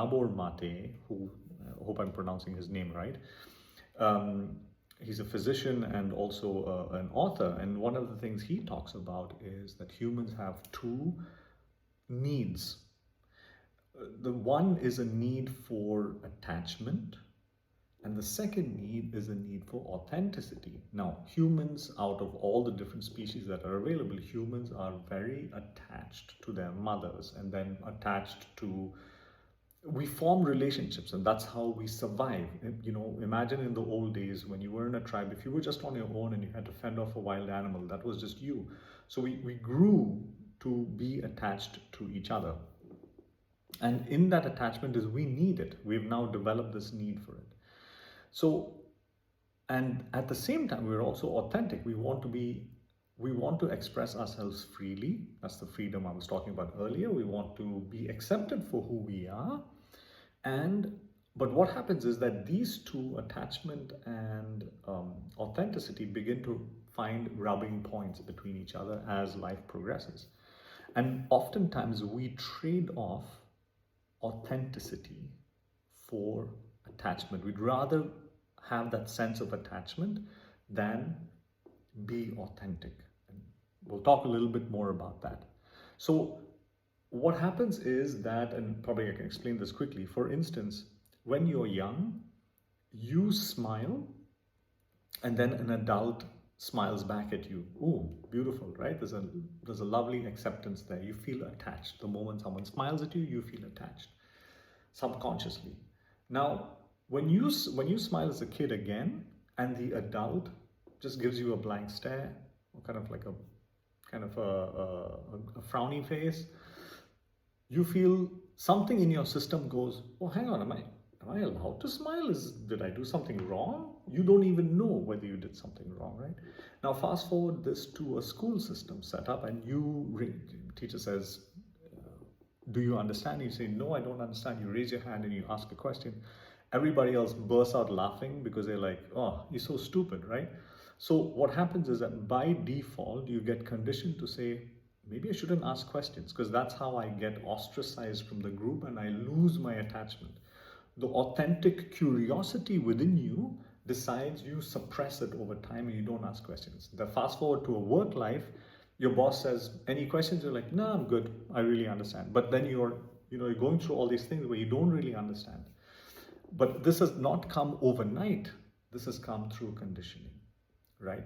Gabor Mate, who I hope I'm pronouncing his name right. Um, he's a physician and also an author. And one of the things he talks about is that humans have two needs. The one is a need for attachment, and the second need is a need for authenticity. Now, humans, out of all the different species that are available, humans are very attached to their mothers and then attached to, we form relationships, and that's how we survive. Imagine in the old days when you were in a tribe, if you were just on your own and you had to fend off a wild animal, that was just you. So we grew to be attached to each other. And in that attachment is we need it. We've now developed this need for it. So, and at the same time, we're also authentic. We want to express ourselves freely. That's the freedom I was talking about earlier. We want to be accepted for who we are. But what happens is that these two, attachment and authenticity, begin to find rubbing points between each other as life progresses. And oftentimes we trade off authenticity for attachment. We'd rather have that sense of attachment than be authentic. And we'll talk a little bit more about that. So what happens is that, and probably I can explain this quickly. For instance, when you're young, you smile and then an adult smiles back at you. Ooh, beautiful, right? There's a lovely acceptance there. You feel attached. The moment someone smiles at you, you feel attached subconsciously. Now, when you smile as a kid again, and the adult just gives you a blank stare, or kind of like a frowny face, you feel something in your system goes, oh, hang on, am I allowed to smile? Did I do something wrong? You don't even know whether you did something wrong, right? Now, fast forward this to a school system set up, and teacher says, do you understand? You say, no, I don't understand. You raise your hand and you ask a question. Everybody else bursts out laughing because they're like, oh, you're so stupid, right? So what happens is that by default, you get conditioned to say, maybe I shouldn't ask questions, because that's how I get ostracized from the group and I lose my attachment. The authentic curiosity within you decides you suppress it over time and you don't ask questions. The fast forward to a work life, your boss says, any questions? You're like, no, I'm good. I really understand. But then you're going through all these things where you don't really understand. But this has not come overnight. This has come through conditioning, right?